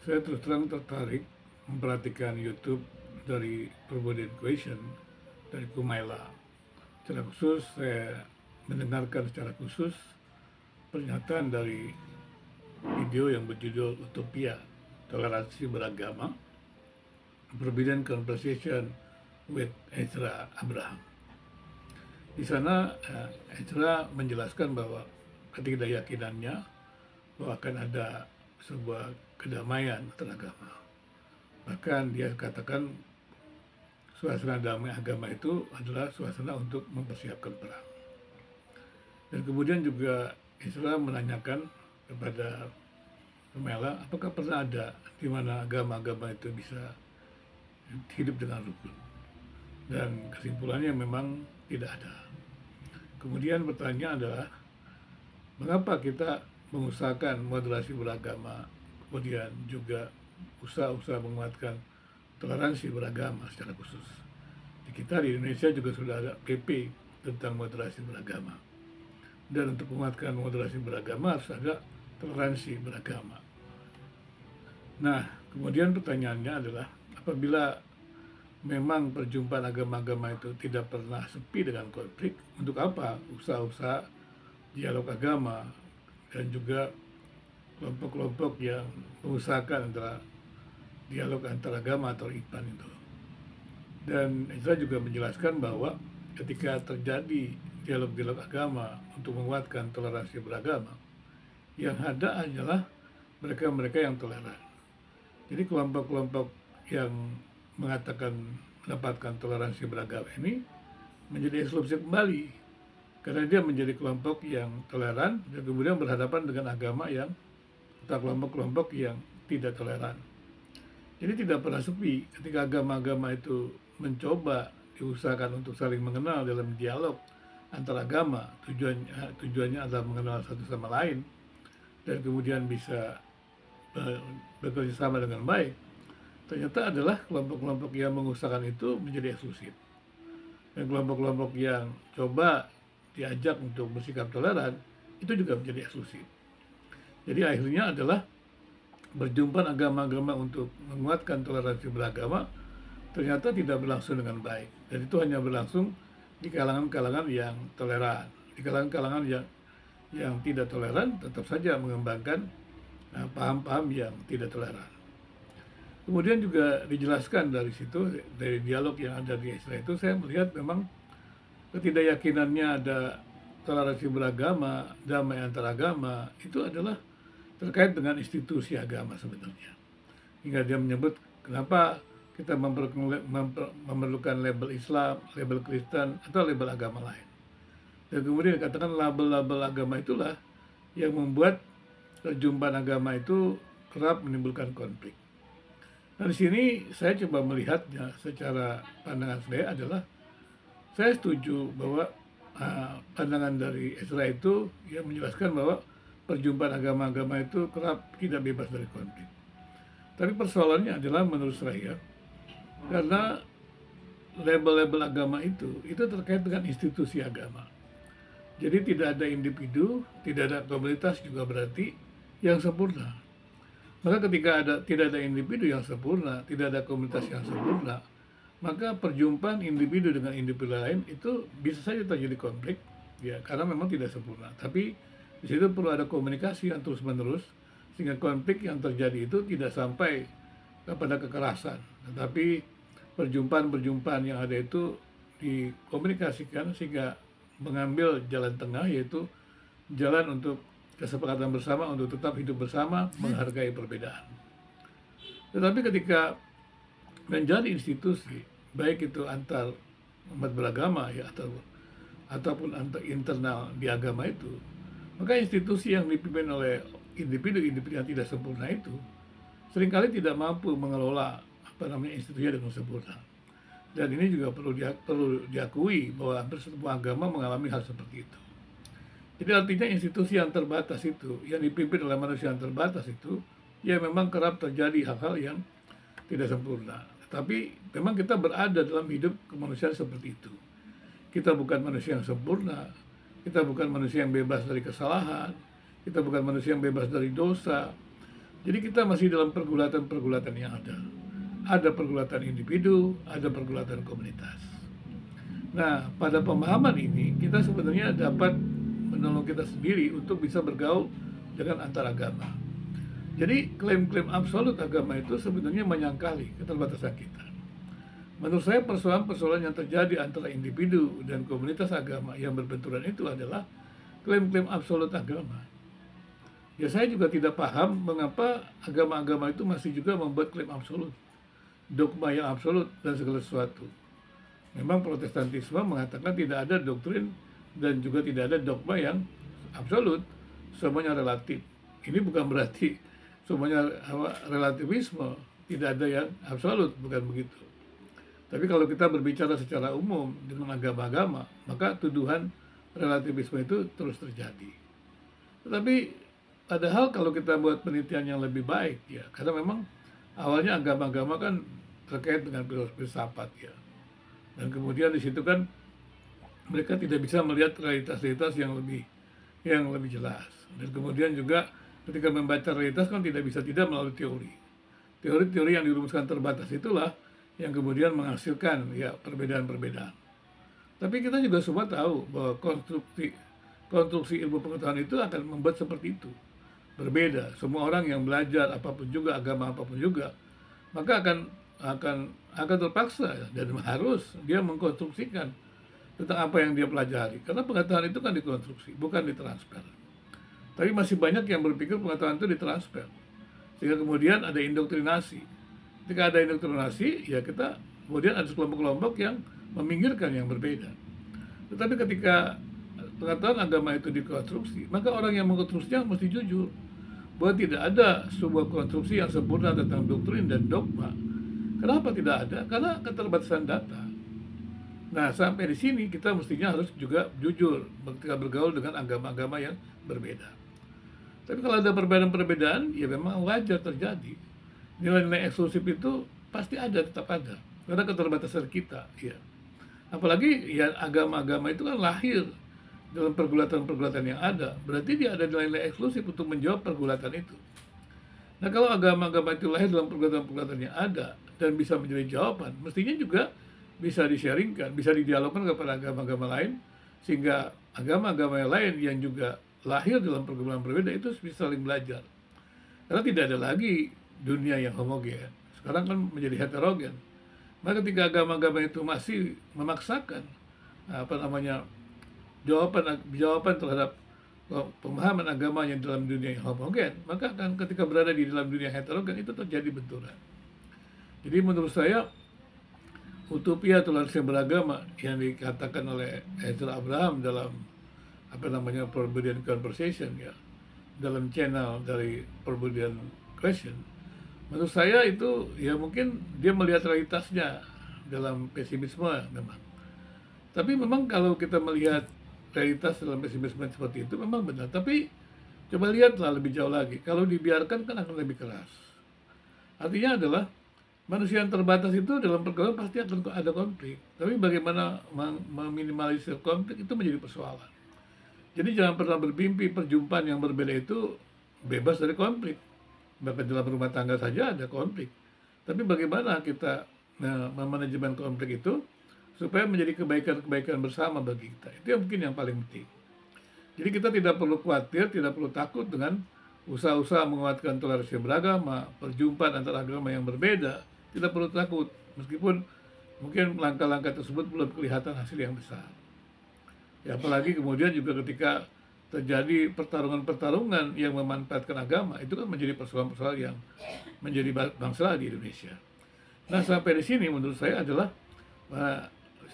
Saya terus terang tertarik memperhatikan YouTube dari Perbudayaan Question dari Kumaila. Secara khusus saya mendengarkan secara khusus pernyataan dari video yang berjudul Utopia, Toleransi Beragama, Forbidden Conversation with Ezra Abraham. Di sana Ezra menjelaskan bahwa ketidakyakinannya bahwa akan ada sebuah kedamaian antaragama. Bahkan dia katakan suasana damai agama itu adalah suasana untuk mempersiapkan perang. Dan kemudian juga Islam menanyakan kepada Pemela, apakah pernah ada di mana agama-agama itu bisa hidup dengan rukun? Dan kesimpulannya memang tidak ada. Kemudian pertanyaan adalah, mengapa kita mengusahakan moderasi beragama, kemudian juga usaha-usaha menguatkan toleransi beragama secara khusus. Di kita di Indonesia juga sudah ada PP tentang moderasi beragama. Dan untuk menguatkan moderasi beragama harus ada toleransi beragama. Nah, kemudian pertanyaannya adalah, apabila memang perjumpaan agama-agama itu tidak pernah sepi dengan konflik, untuk apa usaha-usaha dialog agama dan juga kelompok-kelompok yang mengusahakan antara dialog antar agama atau IPAN itu. Dan Ezra juga menjelaskan bahwa ketika terjadi dialog-dialog agama untuk menguatkan toleransi beragama, yang ada adalah mereka-mereka yang toleran. Jadi kelompok-kelompok yang mengatakan mendapatkan toleransi beragama ini menjadi eksklusif kembali, karena dia menjadi kelompok yang toleran dan kemudian berhadapan dengan agama yang atau kelompok-kelompok yang tidak toleran. Jadi tidak pernah sepi ketika agama-agama itu mencoba diusahakan untuk saling mengenal dalam dialog antar agama. Tujuannya adalah mengenal satu sama lain dan kemudian bisa bekerja sama dengan baik. Ternyata adalah kelompok-kelompok yang mengusahakan itu menjadi eksklusif. Dan kelompok-kelompok yang coba diajak untuk bersikap toleran itu juga menjadi eksklusif. Jadi akhirnya adalah berjumpa agama-agama untuk menguatkan toleransi beragama ternyata tidak berlangsung dengan baik. Dan itu hanya berlangsung di kalangan-kalangan yang toleran. Di kalangan-kalangan yang tidak toleran tetap saja mengembangkan paham-paham yang tidak toleran. Kemudian juga dijelaskan dari situ, dari dialog yang ada di Israel itu, saya melihat memang ketidakyakinannya ada toleransi beragama, damai antar agama, itu adalah terkait dengan institusi agama sebenarnya. Hingga dia menyebut kenapa kita memerlukan label Islam, label Kristen, atau label agama lain. Dan kemudian dikatakan label-label agama itulah yang membuat perjumpaan agama itu kerap menimbulkan konflik. Nah, di sini saya coba melihatnya secara pandangan saya adalah, saya setuju bahwa pandangan dari Ezra itu yang menjelaskan bahwa perjumpaan agama-agama itu kerap tidak bebas dari konflik. Tapi persoalannya adalah menurut saya, karena label-label agama itu terkait dengan institusi agama. Jadi tidak ada individu, tidak ada komunitas juga berarti yang sempurna. Maka ketika tidak ada individu yang sempurna, tidak ada komunitas yang sempurna, maka perjumpaan individu dengan individu lain itu bisa saja terjadi konflik, ya, karena memang tidak sempurna. Tapi di situ perlu ada komunikasi yang terus-menerus sehingga konflik yang terjadi itu tidak sampai kepada kekerasan, tetapi perjumpaan-perjumpaan yang ada itu dikomunikasikan sehingga mengambil jalan tengah, yaitu jalan untuk kesepakatan bersama untuk tetap hidup bersama, menghargai perbedaan. Tetapi ketika menjadi institusi, baik itu antar umat beragama ya ataupun antar internal di agama itu, maka institusi yang dipimpin oleh individu-individu yang tidak sempurna itu seringkali tidak mampu mengelola institusinya dengan sempurna. Dan ini juga perlu diakui bahwa hampir semua agama mengalami hal seperti itu. Jadi artinya institusi yang terbatas itu, yang dipimpin oleh manusia yang terbatas itu, ya memang kerap terjadi hal-hal yang tidak sempurna. Tapi memang kita berada dalam hidup kemanusiaan seperti itu. Kita bukan manusia yang sempurna, kita bukan manusia yang bebas dari kesalahan, kita bukan manusia yang bebas dari dosa. Jadi kita masih dalam pergulatan-pergulatan yang ada. Ada pergulatan individu, ada pergulatan komunitas. Nah, pada pemahaman ini kita sebenarnya dapat menolong kita sendiri untuk bisa bergaul dengan antar agama. Jadi klaim-klaim absolut agama itu sebenarnya menyangkali keterbatasan kita. Menurut saya persoalan-persoalan yang terjadi antara individu dan komunitas agama yang berbenturan itu adalah klaim-klaim absolut agama. Ya saya juga tidak paham mengapa agama-agama itu masih juga membuat klaim absolut, dogma yang absolut dan segala sesuatu. Memang Protestantisme mengatakan tidak ada doktrin dan juga tidak ada dogma yang absolut, semuanya relatif. Ini bukan berarti semuanya relativisme, tidak ada yang absolut, bukan begitu. Tapi kalau kita berbicara secara umum dengan agama-agama, maka tuduhan relativisme itu terus terjadi. Tetapi padahal kalau kita buat penelitian yang lebih baik ya, karena memang awalnya agama-agama kan terkait dengan filsafat ya. Dan kemudian di situ kan mereka tidak bisa melihat realitas-realitas yang lebih jelas. Dan kemudian juga ketika membaca realitas kan tidak bisa tidak melalui teori. Teori-teori yang dirumuskan terbatas itulah yang kemudian menghasilkan ya perbedaan-perbedaan. Tapi kita juga semua tahu bahwa konstruksi ilmu pengetahuan itu akan membuat seperti itu. Berbeda. Semua orang yang belajar apapun juga, agama apapun juga, maka akan terpaksa dan harus dia mengkonstruksikan tentang apa yang dia pelajari. Karena pengetahuan itu kan dikonstruksi, bukan ditransfer. Tapi masih banyak yang berpikir pengetahuan itu ditransfer. Sehingga kemudian ada indoktrinasi. Ketika ada indoktrinasi, ya kita kemudian ada kelompok-kelompok yang meminggirkan yang berbeda. Tetapi ketika pengetahuan agama itu dikonstruksi, maka orang yang mengkonstruksinya mesti jujur bahwa tidak ada sebuah konstruksi yang sempurna tentang doktrin dan dogma. Kenapa tidak ada? Karena keterbatasan data. Nah, sampai di sini kita mestinya harus juga jujur ketika bergaul dengan agama-agama yang berbeda. Tapi kalau ada perbedaan-perbedaan, ya memang wajar terjadi. Nilai-nilai eksklusif itu pasti ada, tetap ada. Karena keterbatasan kita, ya. Apalagi ya agama-agama itu kan lahir dalam pergulatan-pergulatan yang ada, berarti dia ada nilai-nilai eksklusif untuk menjawab pergulatan itu. Nah, kalau agama-agama itu lahir dalam pergulatan-pergulatan yang ada dan bisa menjadi jawaban, mestinya juga bisa di-sharingkan, bisa didialogkan kepada agama-agama lain, sehingga agama-agama yang lain yang juga lahir dalam pergumulan berbeda itu bisa saling belajar. Karena tidak ada lagi dunia yang homogen, sekarang kan menjadi heterogen. Maka ketika agama-agama itu masih memaksakan jawaban terhadap pemahaman agamanya dalam dunia yang homogen, maka akan ketika berada di dalam dunia heterogen itu terjadi benturan. Jadi menurut saya utopia toleransi beragama yang dikatakan oleh Ezra Abraham dalam Forbidden Conversation ya, dalam channel dari Forbidden Question, menurut saya itu ya mungkin dia melihat realitasnya dalam pesimisme memang. Tapi memang kalau kita melihat realitas dalam pesimisme seperti itu memang benar. Tapi coba lihatlah lebih jauh lagi. Kalau dibiarkan kan akan lebih keras. Artinya adalah manusia yang terbatas itu dalam pergaulan pasti akan ada konflik. Tapi bagaimana meminimalisir konflik itu menjadi persoalan. Jadi jangan pernah bermimpi perjumpaan yang berbeda itu bebas dari konflik. Bahkan dalam rumah tangga saja ada konflik. Tapi bagaimana kita memanajemen konflik itu supaya menjadi kebaikan-kebaikan bersama bagi kita. Itu yang mungkin yang paling penting. Jadi kita tidak perlu khawatir, tidak perlu takut dengan usaha-usaha menguatkan toleransi beragama, perjumpaan antara agama yang berbeda. Tidak perlu takut, meskipun mungkin langkah-langkah tersebut belum kelihatan hasil yang besar. Ya, apalagi kemudian juga ketika terjadi pertarungan-pertarungan yang memanfaatkan agama, itu kan menjadi persoalan-persoalan yang menjadi masalah di Indonesia. Nah, sampai di sini menurut saya adalah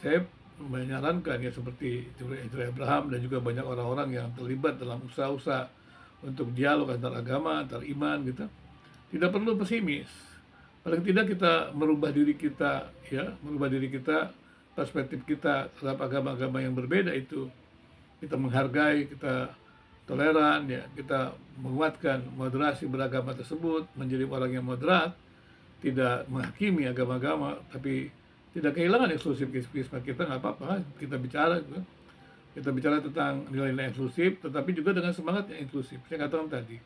saya menyarankan ya seperti Ezra Abraham dan juga banyak orang-orang yang terlibat dalam usaha-usaha untuk dialog antar agama, antar iman gitu. Tidak perlu pesimis. Paling tidak kita merubah diri kita ya, perspektif kita terhadap agama-agama yang berbeda itu. Kita menghargai, kita toleran ya, kita menguatkan moderasi beragama tersebut, menjadi orang yang moderat, tidak menghakimi agama-agama, tapi tidak kehilangan eksklusivisme kita, nggak apa-apa, kita bicara gitu. Kita bicara tentang nilai-nilai eksklusif, tetapi juga dengan semangat yang inklusif. Saya katakan tadi,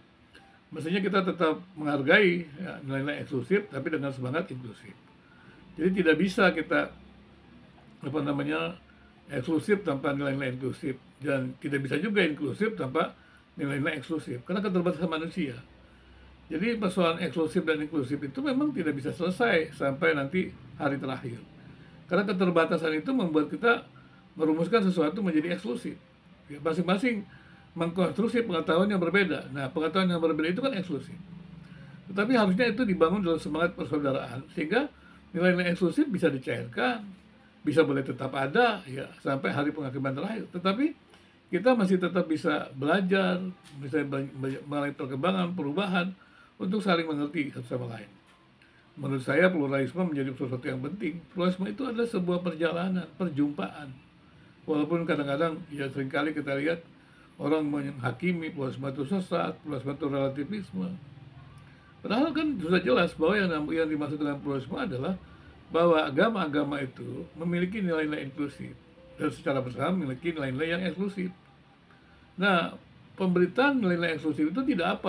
Mestinya kita tetap menghargai ya, nilai-nilai eksklusif, tapi dengan semangat inklusif. Jadi tidak bisa kita apa namanya eksklusif tanpa nilai-nilai inklusif, dan tidak bisa juga inklusif tanpa nilai-nilai eksklusif karena keterbatasan manusia. Jadi persoalan eksklusif dan inklusif itu memang tidak bisa selesai sampai nanti hari terakhir. Karena keterbatasan itu membuat kita merumuskan sesuatu menjadi eksklusif. Ya, masing-masing mengkonstruksi pengetahuan yang berbeda. Nah, pengetahuan yang berbeda itu kan eksklusif. Tetapi harusnya itu dibangun dalam semangat persaudaraan sehingga nilai-nilai eksklusif bisa dicairkan, bisa boleh tetap ada ya sampai hari penghakiman terakhir. Tetapi kita masih tetap bisa belajar, bisa mengalami perkembangan, perubahan untuk saling mengerti satu sama lain. Menurut saya pluralisme menjadi sesuatu yang penting. Pluralisme itu adalah sebuah perjalanan, perjumpaan. Walaupun kadang-kadang ya seringkali kita lihat orang menghakimi pluralisme itu sesat, pluralisme itu relativisme. Padahal kan sudah jelas bahwa yang dimaksud dengan pluralisme adalah bahwa agama-agama itu memiliki nilai-nilai inklusif dan secara bersama memiliki nilai-nilai yang eksklusif. Nah, pemberitaan nilai-nilai eksklusif itu tidak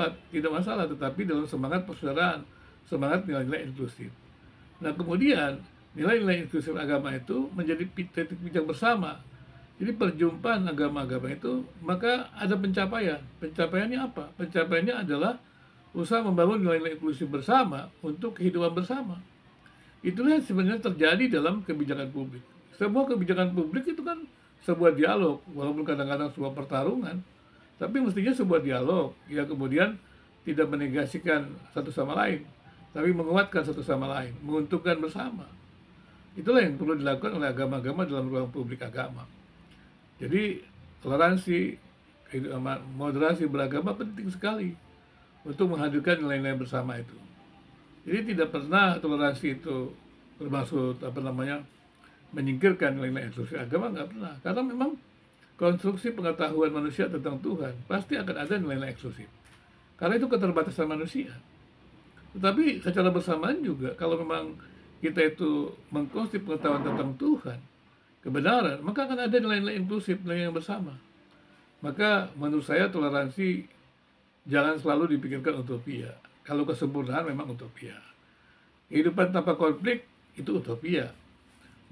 masalah, tetapi dalam semangat persaudaraan, semangat nilai-nilai inklusif. Nah, kemudian nilai-nilai inklusif agama itu menjadi titik bijak bersama. Jadi perjumpaan agama-agama itu, maka ada pencapaian. Pencapaiannya apa? Pencapaiannya adalah usaha membangun nilai-nilai inklusif bersama untuk kehidupan bersama. Itulah yang sebenarnya terjadi dalam kebijakan publik. Sebuah kebijakan publik itu kan sebuah dialog, walaupun kadang-kadang sebuah pertarungan, tapi mestinya sebuah dialog, ya kemudian tidak menegasikan satu sama lain, tapi menguatkan satu sama lain, menguntungkan bersama. Itulah yang perlu dilakukan oleh agama-agama dalam ruang publik agama. Jadi toleransi, moderasi beragama penting sekali untuk menghadirkan nilai-nilai bersama itu. Jadi tidak pernah toleransi itu bermaksud menyingkirkan nilai-nilai eksklusif agama, nggak pernah. Karena memang konstruksi pengetahuan manusia tentang Tuhan pasti akan ada nilai-nilai eksklusif. Karena itu keterbatasan manusia. Tetapi secara bersamaan juga kalau memang kita itu mengkonstruksi pengetahuan tentang Tuhan, kebenaran, maka akan ada nilai-nilai inklusif, nilai yang bersama. Maka menurut saya toleransi jangan selalu dipikirkan utopia. Kalau kesempurnaan memang utopia. Kehidupan tanpa konflik itu utopia.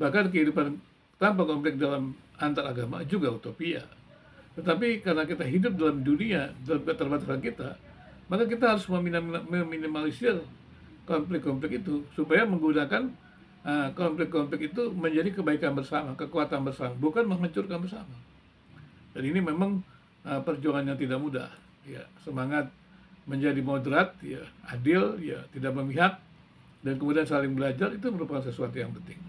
Bahkan kehidupan tanpa konflik dalam antar agama juga utopia. Tetapi karena kita hidup dalam dunia, dalam keterbatasan kita, maka kita harus meminimalisir konflik-konflik itu supaya menggunakan konflik-konflik itu menjadi kebaikan bersama, kekuatan bersama, bukan menghancurkan bersama. Dan ini memang perjuangan yang tidak mudah. Ya, semangat menjadi moderat, ya, adil, ya, tidak memihak, dan kemudian saling belajar itu merupakan sesuatu yang penting.